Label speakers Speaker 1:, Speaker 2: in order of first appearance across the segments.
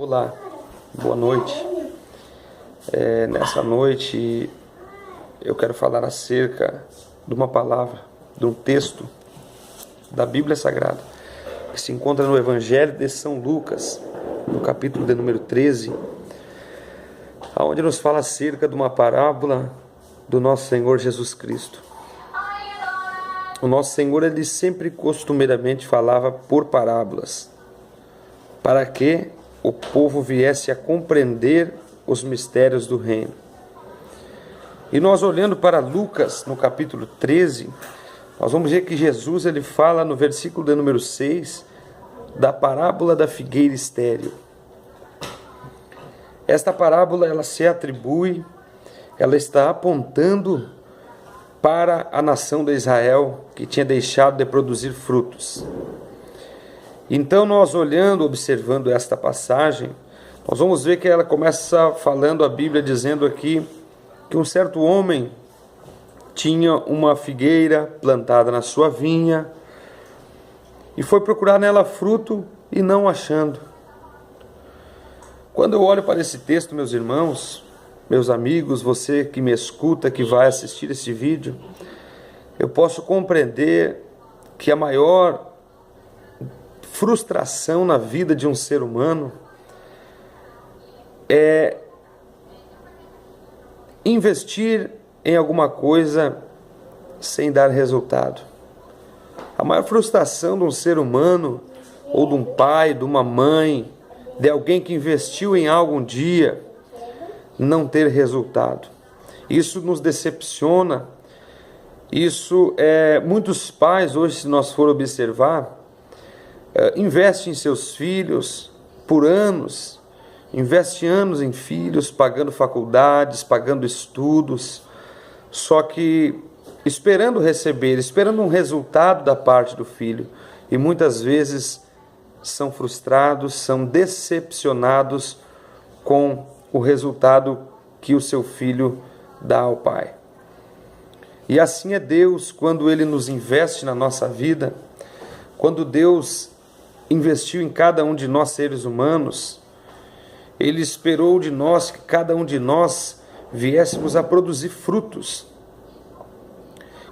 Speaker 1: Olá, boa noite. Nessa noite eu quero falar acerca de uma palavra, de um texto da Bíblia Sagrada, que se encontra no Evangelho de São Lucas, no capítulo de número 13, onde nos fala acerca de uma parábola do nosso Senhor Jesus Cristo. O nosso Senhor, ele sempre costumeiramente falava por parábolas, para que o povo viesse a compreender os mistérios do reino. E nós, olhando para Lucas, no capítulo 13, nós vamos ver que Jesus, ele fala no versículo de número 6, da parábola da figueira estéril. Esta parábola, ela se atribui, ela está apontando para a nação de Israel, que tinha deixado de produzir frutos. Então, nós olhando, observando esta passagem, nós vamos ver que ela começa falando, a Bíblia dizendo aqui, que um certo homem tinha uma figueira plantada na sua vinha e foi procurar nela fruto e não achando. Quando eu olho para esse texto, meus irmãos, meus amigos, você que me escuta, que vai assistir esse vídeo, eu posso compreender que a maior frustração na vida de um ser humano é investir em alguma coisa sem dar resultado. A maior frustração de um ser humano, ou de um pai, de uma mãe, de alguém que investiu em algo um dia, não ter resultado. Isso nos decepciona. Muitos pais hoje, se nós for observar, investe em seus filhos por anos, investe anos em filhos, pagando faculdades, pagando estudos, só que esperando receber, esperando um resultado da parte do filho, e muitas vezes são frustrados, são decepcionados com o resultado que o seu filho dá ao pai. E assim é Deus quando Ele nos investe na nossa vida, quando Deus investiu em cada um de nós seres humanos, Ele esperou de nós que cada um de nós viéssemos a produzir frutos.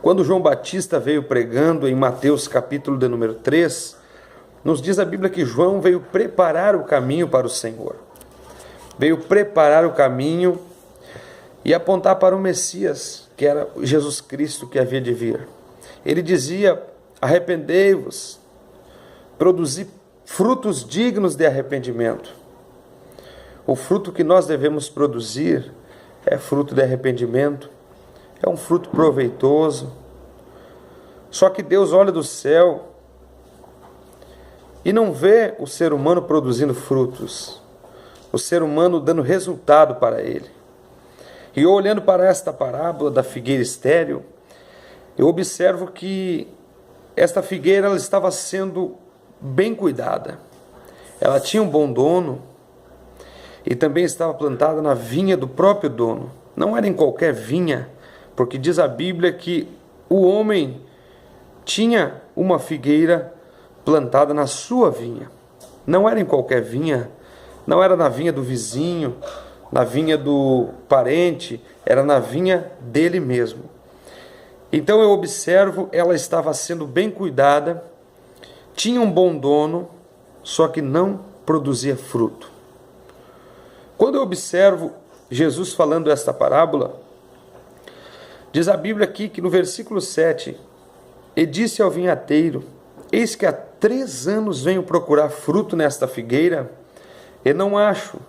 Speaker 1: Quando João Batista veio pregando em Mateus capítulo de número 3, nos diz a Bíblia que João veio preparar o caminho para o Senhor. Veio preparar o caminho e apontar para o Messias, que era Jesus Cristo que havia de vir. Ele dizia: arrependei-vos, produzir frutos dignos de arrependimento. O fruto que nós devemos produzir é fruto de arrependimento, é um fruto proveitoso. Só que Deus olha do céu e não vê o ser humano produzindo frutos, o ser humano dando resultado para Ele. E eu, olhando para esta parábola da figueira estéril, eu observo que esta figueira, ela estava sendo bem cuidada. Ela tinha um bom dono e também estava plantada na vinha do próprio dono. Não era em qualquer vinha, porque diz a Bíblia que o homem tinha uma figueira plantada na sua vinha. Não era em qualquer vinha, não era na vinha do vizinho, na vinha do parente, era na vinha dele mesmo. Então eu observo, ela estava sendo bem cuidada, tinha um bom dono, só que não produzia fruto. Quando eu observo Jesus falando esta parábola, diz a Bíblia aqui que no versículo 7, e disse ao vinhateiro: eis que há 3 anos venho procurar fruto nesta figueira, e não acho.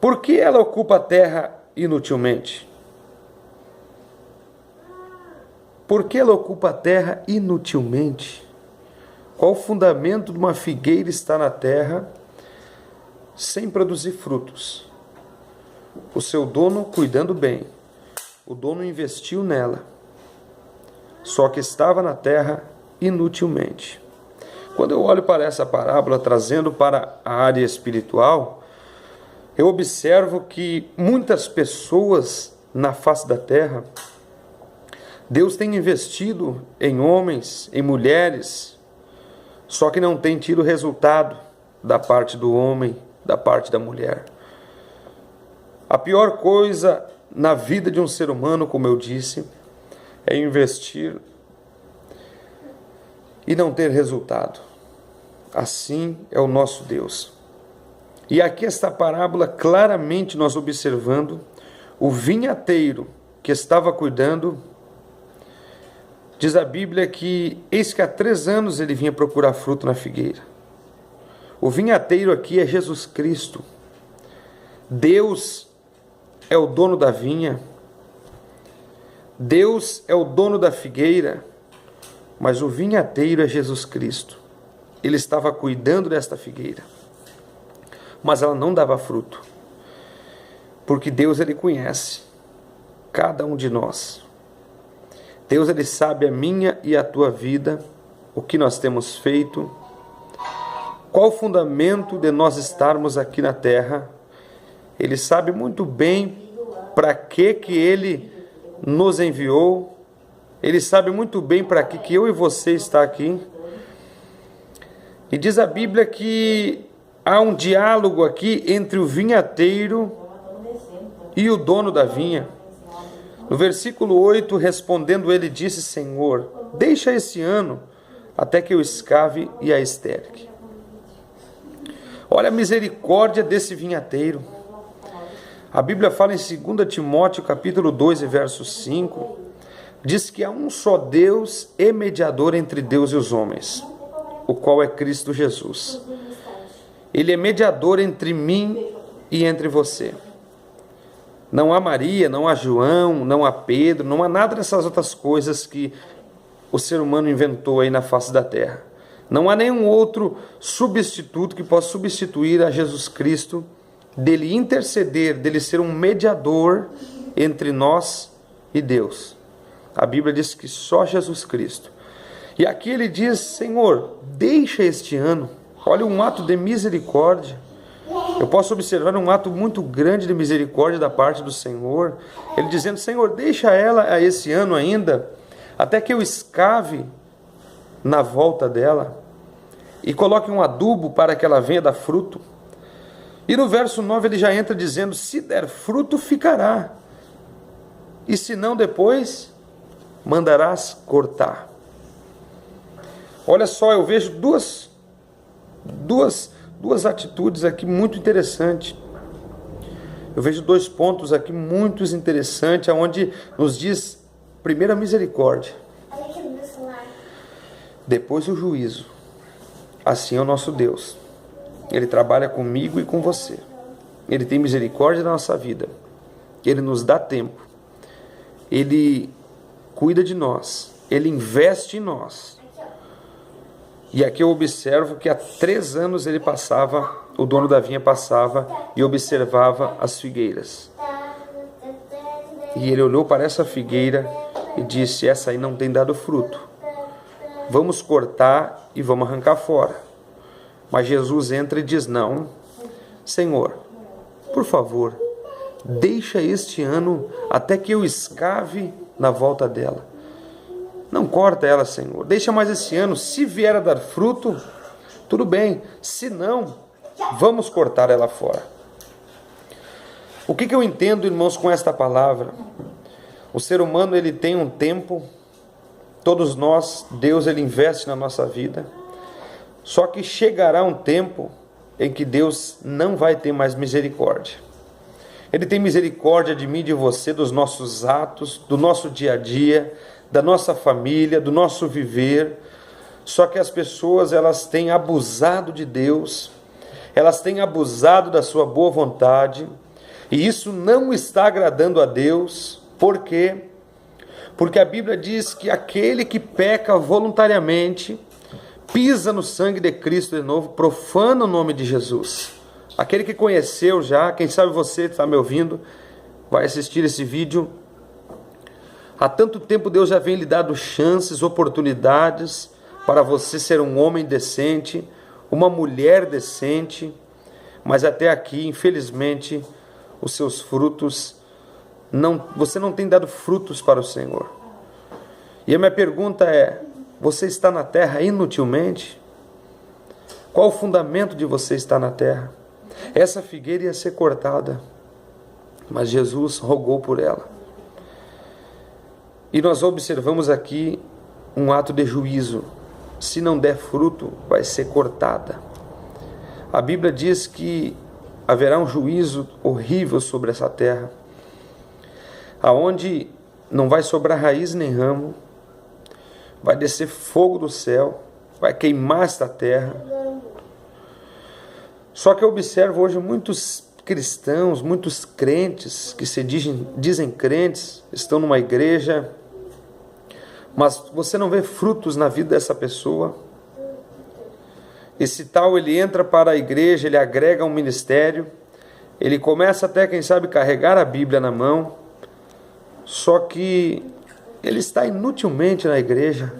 Speaker 1: Por que ela ocupa a terra inutilmente? Por que ela ocupa a terra inutilmente? Qual o fundamento de uma figueira estar na terra sem produzir frutos? O seu dono cuidando bem, o dono investiu nela, só que estava na terra inutilmente. Quando eu olho para essa parábola, trazendo para a área espiritual, eu observo que muitas pessoas na face da terra, Deus tem investido em homens, em mulheres, só que não tem tido resultado da parte do homem, da parte da mulher. A pior coisa na vida de um ser humano, como eu disse, é investir e não ter resultado. Assim é o nosso Deus. E aqui esta parábola, claramente nós observando o vinhateiro que estava cuidando. Diz a Bíblia que eis que há 3 anos ele vinha procurar fruto na figueira. O vinhateiro aqui é Jesus Cristo. Deus é o dono da vinha. Deus é o dono da figueira. Mas o vinhateiro é Jesus Cristo. Ele estava cuidando desta figueira. Mas ela não dava fruto. Porque Deus, ele conhece cada um de nós. Deus, ele sabe a minha e a tua vida, o que nós temos feito, qual o fundamento de nós estarmos aqui na terra. Ele sabe muito bem para que ele nos enviou. Ele sabe muito bem para que eu e você está aqui. E diz a Bíblia que há um diálogo aqui entre o vinhateiro e o dono da vinha. No versículo 8, respondendo ele, disse: Senhor, deixa esse ano até que eu escave e a esterque. Olha a misericórdia desse vinhateiro. A Bíblia fala em 2 Timóteo, capítulo 2, verso 5, diz que há um só Deus e mediador entre Deus e os homens, o qual é Cristo Jesus. Ele é mediador entre mim e entre você. Não há Maria, não há João, não há Pedro, não há nada dessas outras coisas que o ser humano inventou aí na face da terra. Não há nenhum outro substituto que possa substituir a Jesus Cristo, dele interceder, dele ser um mediador entre nós e Deus. A Bíblia diz que só Jesus Cristo. E aqui ele diz: Senhor, deixa este ano. Olha, um ato de misericórdia. Eu posso observar um ato muito grande de misericórdia da parte do Senhor. Ele dizendo: Senhor, deixa ela a esse ano ainda, até que eu escave na volta dela e coloque um adubo para que ela venha dar fruto. E no verso 9 ele já entra dizendo: se der fruto, ficará. E se não, depois mandarás cortar. Olha só, eu vejo duas atitudes aqui muito interessantes. Eu vejo 2 pontos aqui muito interessantes, onde nos diz, primeiro, a misericórdia, depois o juízo. Assim é o nosso Deus. Ele trabalha comigo e com você. Ele tem misericórdia da nossa vida. Ele nos dá tempo. Ele cuida de nós. Ele investe em nós. E aqui eu observo que há 3 anos ele passava, o dono da vinha passava e observava as figueiras. E ele olhou para essa figueira e disse: essa aí não tem dado fruto. Vamos cortar e vamos arrancar fora. Mas Jesus entra e diz: não, Senhor, por favor, deixa este ano até que eu escave na volta dela. Não corta ela, Senhor. Deixa mais esse ano. Se vier a dar fruto, tudo bem. Se não, vamos cortar ela fora. O que eu entendo, irmãos, com esta palavra? O ser humano, ele tem um tempo. Todos nós, Deus, ele investe na nossa vida. Só que chegará um tempo em que Deus não vai ter mais misericórdia. Ele tem misericórdia de mim e de você, dos nossos atos, do nosso dia a dia, da nossa família, do nosso viver. Só que as pessoas, elas têm abusado de Deus, elas têm abusado da sua boa vontade, e isso não está agradando a Deus. Por quê? Porque a Bíblia diz que aquele que peca voluntariamente, pisa no sangue de Cristo de novo, profana o nome de Jesus. Aquele que conheceu já, quem sabe você está me ouvindo, vai assistir esse vídeo. Há tanto tempo Deus já vem lhe dando chances, oportunidades para você ser um homem decente, uma mulher decente, mas até aqui, infelizmente, os seus frutos, você não tem dado frutos para o Senhor. E a minha pergunta é: você está na terra inutilmente? Qual o fundamento de você estar na terra? Essa figueira ia ser cortada, mas Jesus rogou por ela. E nós observamos aqui um ato de juízo. Se não der fruto, vai ser cortada. A Bíblia diz que haverá um juízo horrível sobre essa terra, aonde não vai sobrar raiz nem ramo, vai descer fogo do céu, vai queimar esta terra. Só que eu observo hoje muitos cristãos, muitos crentes que se dizem crentes, estão numa igreja, mas você não vê frutos na vida dessa pessoa. Esse tal, ele entra para a igreja, ele agrega um ministério, ele começa até, quem sabe, carregar a Bíblia na mão, só que ele está inutilmente na igreja,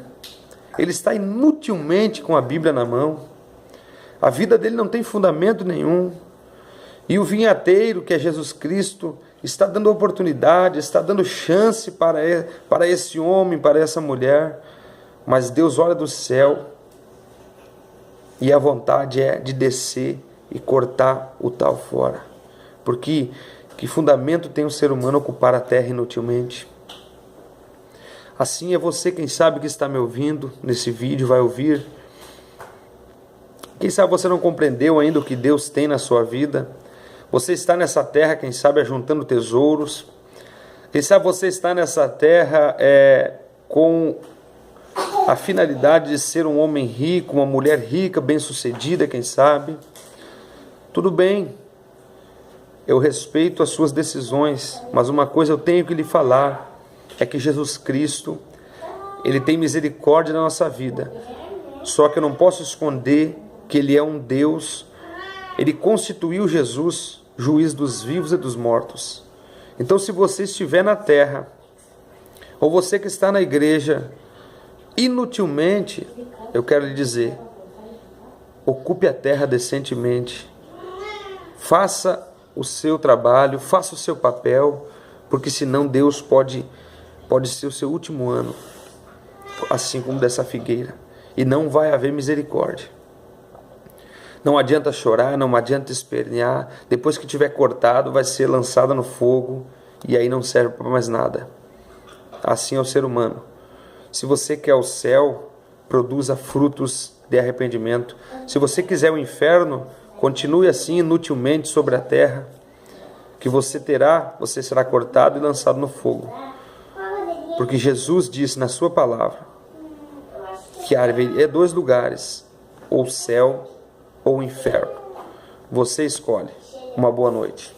Speaker 1: ele está inutilmente com a Bíblia na mão, a vida dele não tem fundamento nenhum, e o vinhateiro, que é Jesus Cristo, está dando oportunidade, está dando chance para esse homem, para essa mulher, mas Deus olha do céu, e a vontade é de descer e cortar o tal fora. Porque que fundamento tem o ser humano ocupar a terra inutilmente? Assim é você, quem sabe, que está me ouvindo nesse vídeo, vai ouvir. Quem sabe você não compreendeu ainda o que Deus tem na sua vida. Você está nessa terra, quem sabe, ajuntando tesouros. Quem sabe você está nessa terra com a finalidade de ser um homem rico, uma mulher rica, bem-sucedida, quem sabe. Tudo bem, eu respeito as suas decisões, mas uma coisa eu tenho que lhe falar, é que Jesus Cristo, Ele tem misericórdia na nossa vida. Só que eu não posso esconder que Ele é um Deus. Ele constituiu Jesus, juiz dos vivos e dos mortos. Então, se você estiver na terra, ou você que está na igreja, inutilmente, eu quero lhe dizer, ocupe a terra decentemente, faça o seu trabalho, faça o seu papel, porque senão Deus pode ser o seu último ano, assim como dessa figueira, e não vai haver misericórdia. Não adianta chorar, não adianta espernear, depois que tiver cortado vai ser lançada no fogo, e aí não serve para mais nada. Assim é o ser humano. Se você quer o céu, produza frutos de arrependimento. Se você quiser o inferno, continue assim inutilmente sobre a terra, que você será cortado e lançado no fogo. Porque Jesus disse na sua palavra que há dois lugares, ou o céu ou o inferno. Você escolhe. Uma boa noite.